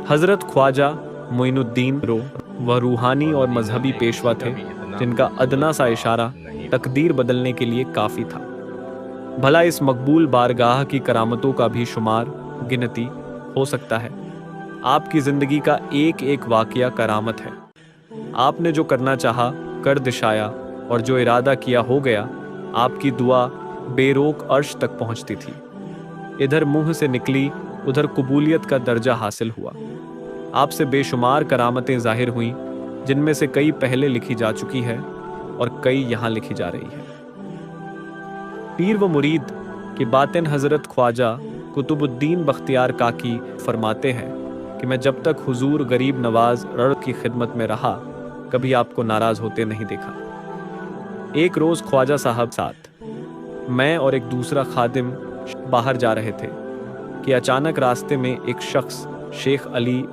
हजरत ख्वाजा मोइनुद्दीन वह रूहानी और मजहबी पेशवा थे जिनका अदना सा इशारा तकदीर बदलने के लिए काफ़ी था। भला इस मकबूल बारगाह की करामतों का भी शुमार गिनती हो सकता है। आपकी ज़िंदगी का एक एक वाक़या करामत है। आपने जो करना चाहा कर दिशाया और जो इरादा किया हो गया। आपकी दुआ बेरोक अर्श तक पहुंचती थी। इधर मुंह से निकली उधर कबूलियत का दर्जा हासिल हुआ। आपसे बेशुमार करामतें जाहिर हुईं, जिनमें से कई पहले लिखी जा चुकी है और कई यहाँ लिखी जा रही है। पीर व मुरीद की बातें हजरत ख्वाजा कुतुबुद्दीन बख्तियार काकी फरमाते हैं कि मैं जब तक हुजूर गरीब नवाज रड़ की खिदमत में रहा कभी आपको नाराज होते नहीं देखा। एक रोज ख्वाजा साहब साथ मैं और एक दूसरा खादिम बाहर जा रहे थे कि अचानक रास्ते में एक शख्स शेख अली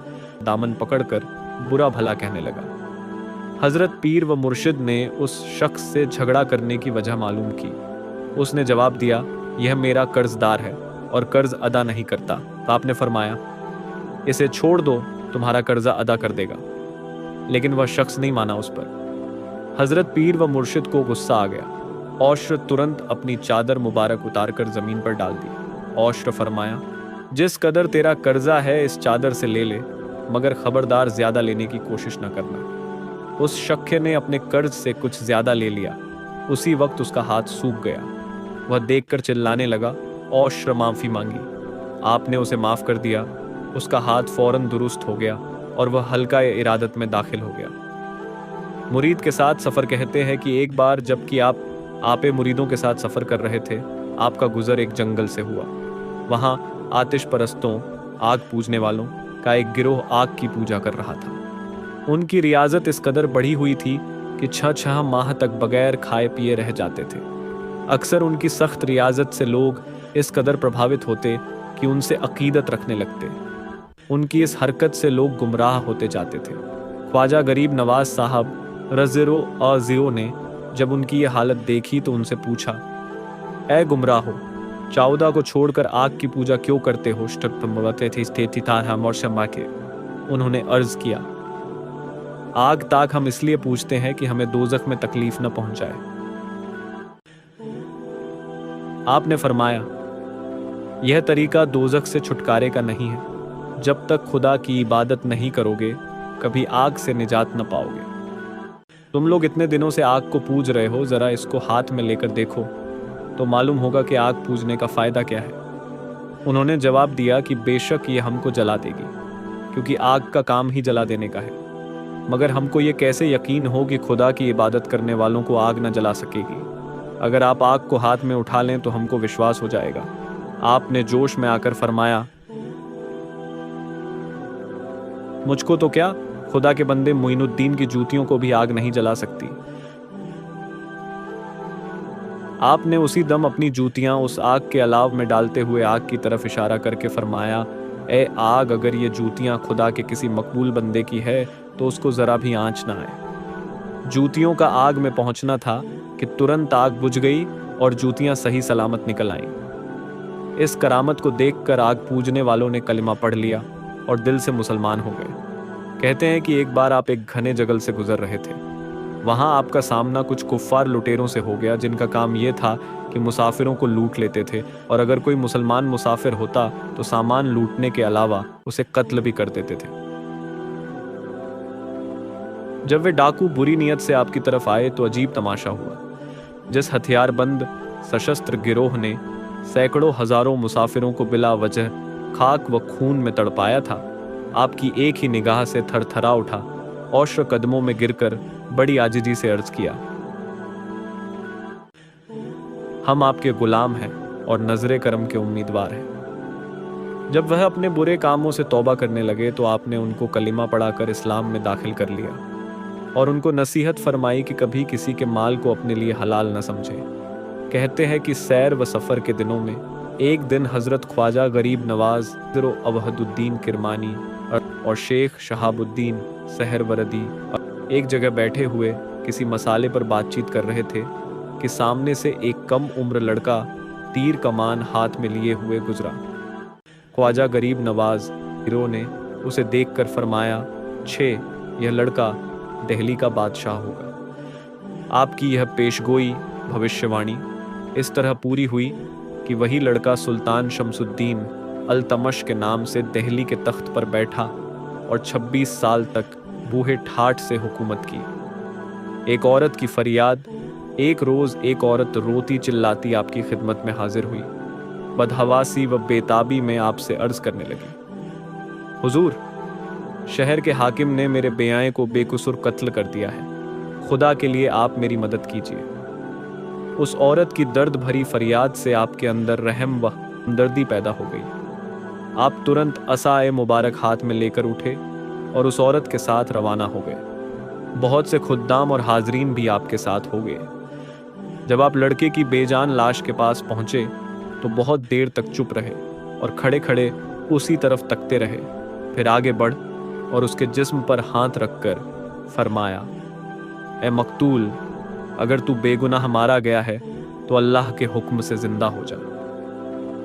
दामन पकड़कर बुरा भला कहने लगा। हजरत पीर व मुर्शिद ने उस शख्स से झगड़ा करने की वजह मालूम की। उसने जवाब दिया, यह मेरा कर्जदार है और कर्ज अदा नहीं करता। तो आपने फरमाया, इसे छोड़ दो, तुम्हारा कर्जा अदा कर देगा। लेकिन वह शख्स नहीं माना उस पर। हजरत पीर व मुर्शिद को गुस्सा आ गया। औश्र तुरंत अपनी चादर मुबारक उतारकर जमीन पर डाल दी। औश्र फरमाया, जिस कदर तेरा कर्जा है इस चादर से ले ले, मगर खबरदार ज्यादा लेने की कोशिश न करना। उस शख्स ने अपने कर्ज से कुछ ज्यादा ले लिया। उसी वक्त उसका हाथ सूख गया। वह देखकर चिल्लाने लगा, औश्र माफी मांगी। आपने उसे माफ कर दिया। उसका हाथ फौरन दुरुस्त हो गया और वह हल्का इरादत में दाखिल हो गया। मुरीद के साथ सफर कहते हैं कि एक बार जबकि आपे मुरीदों के साथ सफर कर रहे थे, आपका गुजर एक जंगल से हुआ। वहां आतिश परस्तों, आग पूजने वालों का एक गिरोह आग की पूजा कर रहा था। उनकी रियाजत इस कदर बढ़ी हुई थी कि 6 माह तक बगैर खाए पिए रह जाते थे। अक्सर उनकी सख्त रियाजत से लोग इस कदर प्रभावित होते कि उनसे अकीदत रखने लगते। उनकी इस हरकत से लोग गुमराह होते जाते थे। ख्वाजा गरीब नवाज साहब रज़िरो आज़ियो ने जब उनकी ये हालत देखी तो उनसे पूछा, ए गुमराहो, चाउदा को छोड़कर आग की पूजा क्यों करते हो? उन्होंने अर्ज किया, आग ताक हम इसलिए पूछते हैं कि हमें दोजख में तकलीफ न पहुंचाए। आपने फरमाया, यह तरीका दोजख से छुटकारे का नहीं है। जब तक खुदा की इबादत नहीं करोगे कभी आग से निजात न पाओगे। तुम लोग इतने दिनों से आग को पूज रहे हो, जरा इसको हाथ में लेकर देखो तो मालूम होगा कि आग पूजने का फायदा क्या है। उन्होंने जवाब दिया कि बेशक ये हमको जला देगी, क्योंकि आग का काम ही जला देने का है। मगर हमको ये कैसे यकीन हो कि खुदा की इबादत करने वालों को आग न जला सकेगी? अगर आप आग को हाथ में उठा लें तो हमको विश्वास हो जाएगा। आपने जोश में आकर फरमाया, मुझको तो क्या, खुदा के बंदे मोइनुद्दीन की जूतियों को भी आग नहीं जला सकती। आपने उसी दम अपनी जूतियां उस आग के अलाव में डालते हुए आग की तरफ इशारा करके फरमाया, ए आग, अगर ये जूतियां खुदा के किसी मकबूल बंदे की है तो उसको जरा भी आंच ना आए। जूतियों का आग में पहुंचना था कि तुरंत आग बुझ गई और जूतियां सही सलामत निकल आईं। इस करामत को देखकर आग पूजने वालों ने कलिमा पढ़ लिया और दिल से मुसलमान हो गए। कहते हैं कि एक बार आप एक घने जंगल से गुजर रहे थे। वहां आपका सामना कुछ कुफ्फार लुटेरों से हो गया, जिनका काम यह था कि मुसाफिरों को लूट लेते थे और अगर कोई मुसलमान मुसाफिर होता तो सामान लूटने के अलावा उसे कत्ल भी कर देते थे। जब वे डाकू बुरी नीयत से आपकी तरफ आए तो अजीब तमाशा हुआ। जिस हथियारबंद सशस्त्र गिरोह ने सैकड़ों हजारों मुसाफिरों को बिला वजह खाक व खून में तड़पाया था, आपकी एक ही निगाह से थरथरा उठा। औश्र कदमों में गिरकर बड़ी आजिजी से अर्ज किया, हम आपके गुलाम हैं और नजरे करम के उम्मीदवार हैं। जब वह अपने बुरे कामों से तौबा करने लगे तो आपने उनको कलिमा पढ़ाकर इस्लाम में दाखिल कर लिया और उनको नसीहत फरमाई कि कभी किसी के माल को अपने लिए हलाल न समझे। कहते हैं कि सैर व सफ़र के दिनों में एक दिन हजरत ख्वाजा गरीब नवाज अवहदुद्दीन किरमानी और शेख शहाबुद्दीन सहरवरदी एक जगह बैठे हुए किसी मसाले पर बातचीत कर रहे थे कि सामने से एक कम उम्र लड़का तीर कमान हाथ में लिए हुए गुजरा। ख्वाजा गरीब नवाज हीरो ने उसे देखकर फरमाया, छे यह लड़का दिल्ली का बादशाह होगा। आपकी यह पेशगोई भविष्यवाणी इस तरह पूरी हुई कि वही लड़का सुल्तान शमसुद्दीन अल्तमश के नाम से दिल्ली के तख्त पर बैठा और 26 साल तक बूहे ठाठ से हुकूमत की। एक औरत की फरियाद, एक रोज एक औरत रोती चिल्लाती आपकी खिदमत में हाजिर हुई, बदहवासी व बेताबी में आपसे अर्ज करने लगी, हुजूर, शहर के हाकिम ने मेरे बेआए को बेकसूर कत्ल कर दिया है, खुदा के लिए आप मेरी मदद कीजिए। उस औरत की दर्द भरी फरियाद से आपके अंदर रहम व हमदर्दी पैदा हो गई। आप तुरंत असाए मुबारक हाथ में लेकर उठे और उस औरत के साथ रवाना हो गए। बहुत से खुद्दाम और हाजरीन भी आपके साथ हो गए। जब आप लड़के की बेजान लाश के पास पहुंचे तो बहुत देर तक चुप रहे और खड़े खड़े उसी तरफ तकते रहे। फिर आगे बढ़ और उसके जिस्म पर हाथ रखकर फरमाया, ए मकतूल, अगर तू बेगुनाह मारा गया है तो अल्लाह के हुक्म से जिंदा हो जा।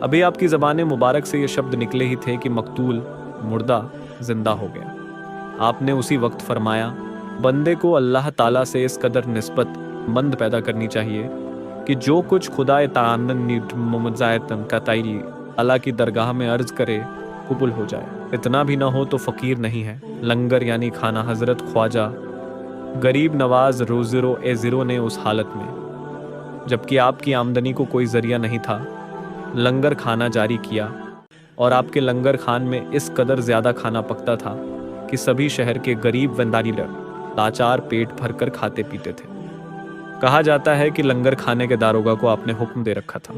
अभी आपकी ज़बान मुबारक से ये शब्द निकले ही थे कि मकतूल मुर्दा जिंदा हो गया। आपने उसी वक्त फरमाया, बंदे को अल्लाह ताला से इस कदर निस्बत मंद पैदा करनी चाहिए कि जो कुछ खुदा तान का तायरी अल्लाह की दरगाह में अर्ज करे कबूल हो जाए। इतना भी ना हो तो फ़कीर नहीं है। लंगर यानी खाना हज़रत ख्वाजा गरीब नवाज रोज़िरो ए ज़ीरो ने उस हालत में, जबकि आपकी आमदनी को कोई ज़रिया नहीं था, लंगर खाना जारी किया और आपके लंगर खान में इस कदर ज़्यादा खाना पकता था कि सभी शहर के गरीब वंदारी लाचार पेट भरकर खाते पीते थे। कहा जाता है कि लंगर खाने के दारोगा को आपने हुक्म दे रखा था,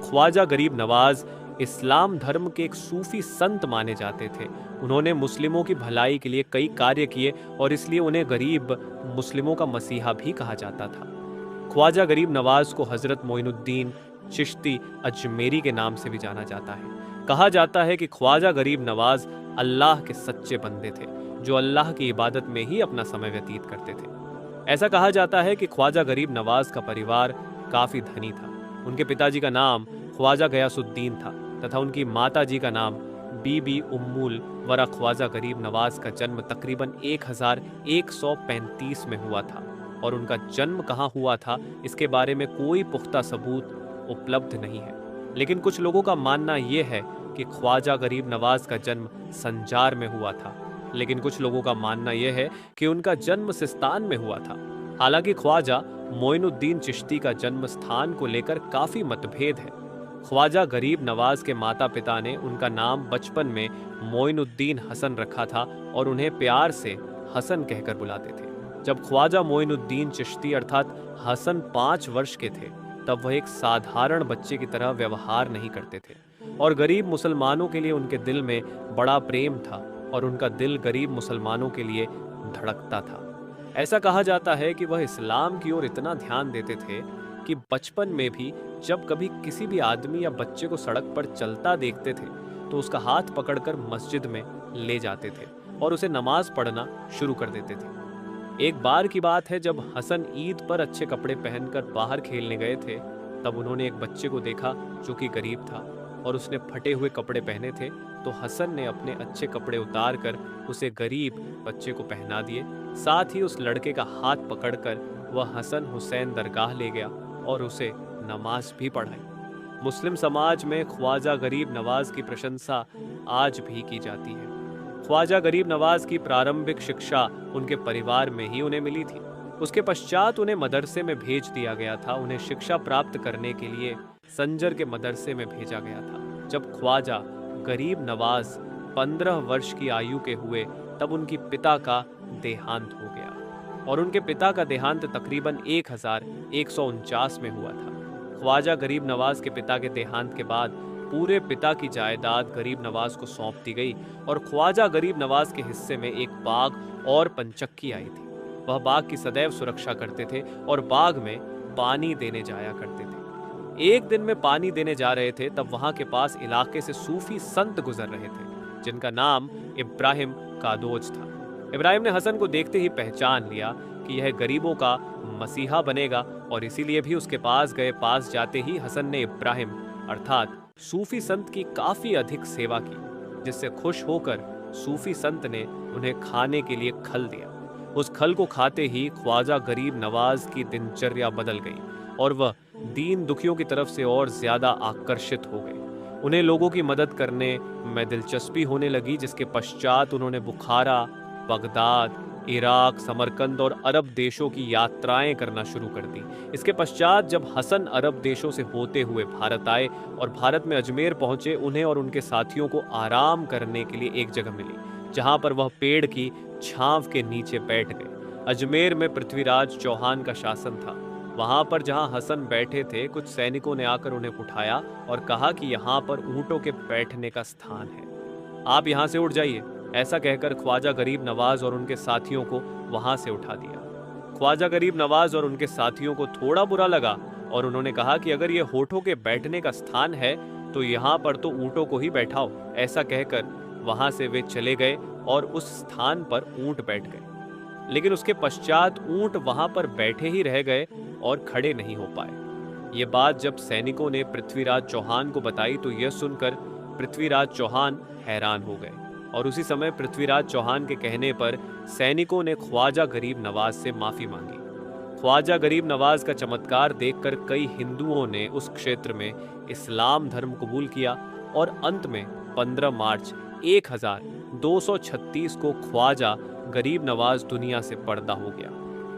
ख्वाजा गरीब नवाज इस्लाम धर्म के एक सूफी संत माने जाते थे। उन्होंने मुस्लिमों की भलाई के लिए कई कार्य किए और इसलिए उन्हें गरीब मुस्लिमों का मसीहा भी कहा जाता था। ख्वाजा गरीब नवाज को हजरत मोइनुद्दीन चिश्ती अजमेरी के नाम से भी जाना जाता है। कहा जाता है कि ख्वाजा गरीब नवाज अल्लाह के सच्चे बंदे थे जो अल्लाह की इबादत में ही अपना समय व्यतीत करते थे। ऐसा कहा जाता है कि ख्वाजा गरीब नवाज का परिवार काफी धनी था। उनके पिताजी का नाम ख्वाजा गयासुद्दीन था तथा उनकी माता जी का नाम बीबी उम्मुल वरा। ख्वाजा गरीब नवाज का जन्म तकरीबन 1135 में हुआ था और उनका जन्म कहाँ हुआ था इसके बारे में कोई पुख्ता सबूत उपलब्ध नहीं है, लेकिन कुछ लोगों का मानना यह है कि ख्वाजा गरीब नवाज का जन्म संजार में हुआ था, लेकिन कुछ लोगों का मानना यह है कि उनका जन्म सिस्तान में हुआ था। हालांकि ख्वाजा मोइनुद्दीन चिश्ती का जन्म स्थान को लेकर काफी मतभेद है। ख्वाजा गरीब नवाज के माता पिता ने उनका नाम बचपन में मोइनुद्दीन हसन रखा था और उन्हें प्यार से हसन कहकर बुलाते थे। जब ख्वाजा मोइनुद्दीन चिश्ती अर्थात हसन 5 वर्ष के थे तब वह एक साधारण बच्चे की तरह व्यवहार नहीं करते थे और गरीब मुसलमानों के लिए उनके दिल में बड़ा प्रेम था और उनका दिल गरीब मुसलमानों के लिए धड़कता था। ऐसा कहा जाता है कि वह इस्लाम की ओर इतना ध्यान देते थे कि बचपन में भी जब कभी किसी भी आदमी या बच्चे को सड़क पर चलता देखते थे तो उसका हाथ पकड़कर मस्जिद में ले जाते थे और उसे नमाज पढ़ना शुरू कर देते थे। एक बार की बात है, जब हसन ईद पर अच्छे कपड़े पहनकर बाहर खेलने गए थे तब उन्होंने एक बच्चे को देखा जो कि गरीब था और उसने फटे हुए कपड़े पहने थे, तो हसन ने अपने अच्छे कपड़े उतार कर उसे गरीब बच्चे को पहना दिए। साथ ही उस लड़के का हाथ पकड़कर वह हसन हुसैन दरगाह ले गया और उसे नमाज भी पढ़ाई। मुस्लिम समाज में ख्वाजा गरीब नवाज की प्रशंसा आज भी की जाती है। ख्वाजा गरीब नवाज की प्रारंभिक शिक्षा उनके परिवार में ही उन्हें मिली थी। उसके पश्चात उन्हें मदरसे में भेज दिया गया था। उन्हें शिक्षा प्राप्त करने के लिए संजर के मदरसे में भेजा गया था। जब ख्वाजा गरीब नवाज 15 वर्ष की आयु के हुए तब उनकी पिता का देहांत हो गया और उनके पिता का देहांत तकरीबन 1149 में हुआ था। ख्वाजा गरीब नवाज के पिता के देहांत के बाद पूरे पिता की जायदाद गरीब नवाज को सौंप दी गई और ख्वाजा गरीब नवाज के हिस्से में एक बाग और पंचक्की आई थी। वह बाग की सदैव सुरक्षा करते थे और बाग में पानी देने जाया करते थे। एक दिन में पानी देने जा रहे थे तब वहां के पास इलाके से सूफी संत गुजर रहे थे जिनका नाम इब्राहिम कादोज था। इब्राहिम ने हसन को देखते ही पहचान लिया कि यह गरीबों का मसीहा बनेगा और इसीलिए भी उसके पास गए। पास जाते ही हसन ने इब्राहिम अर्थात सूफी संत की काफी अधिक सेवा की, जिससे खुश होकर सूफी संत ने उन्हें खाने के लिए खल दिया। उस खल को खाते ही ख्वाजा गरीब नवाज की दिनचर्या बदल गई और वह दीन दुखियों की तरफ से और ज्यादा आकर्षित हो गए। उन्हें लोगों की मदद करने में दिलचस्पी होने लगी, जिसके पश्चात उन्होंने बुखारा, बगदाद, इराक, समरकंद और अरब देशों की यात्राएं करना शुरू कर दी। इसके पश्चात जब हसन अरब देशों से होते हुए भारत आए और भारत में अजमेर पहुंचे, उन्हें और उनके साथियों को आराम करने के लिए एक जगह मिली, जहां पर वह पेड़ की छांव के नीचे बैठ गए। अजमेर में पृथ्वीराज चौहान का शासन था। वहां पर जहां हसन बैठे थे, कुछ सैनिकों ने आकर उन्हें उठाया और कहा कि यहाँ पर ऊंटों के बैठने का स्थान है, आप यहाँ से उठ जाइए। ऐसा कहकर ख्वाजा गरीब नवाज और उनके साथियों को वहां से उठा दिया। ख्वाजा गरीब नवाज और उनके साथियों को थोड़ा बुरा लगा और उन्होंने कहा कि अगर ये होठों के बैठने का स्थान है तो यहाँ पर तो ऊंटों को ही बैठाओ। ऐसा कहकर वहां से वे चले गए और उस स्थान पर ऊंट बैठ गए। लेकिन उसके पश्चात ऊंट वहां पर बैठे ही रह गए और खड़े नहीं हो पाए। ये बात जब सैनिकों ने पृथ्वीराज चौहान को बताई तो यह सुनकर पृथ्वीराज चौहान हैरान हो गए और उसी समय पृथ्वीराज चौहान के कहने पर सैनिकों ने ख्वाजा गरीब नवाज से माफी मांगी। ख्वाजा गरीब नवाज का चमत्कार देखकर कई हिंदुओं ने उस क्षेत्र में इस्लाम धर्म कबूल किया और अंत में 15 मार्च 1236 को ख्वाजा गरीब नवाज दुनिया से पर्दा हो गया।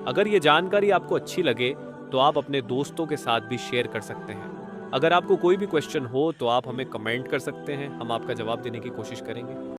अगर ये जानकारी आपको अच्छी लगे तो आप अपने दोस्तों के साथ भी शेयर कर सकते हैं। अगर आपको कोई भी क्वेश्चन हो तो आप हमें कमेंट कर सकते हैं, हम आपका जवाब देने की कोशिश करेंगे।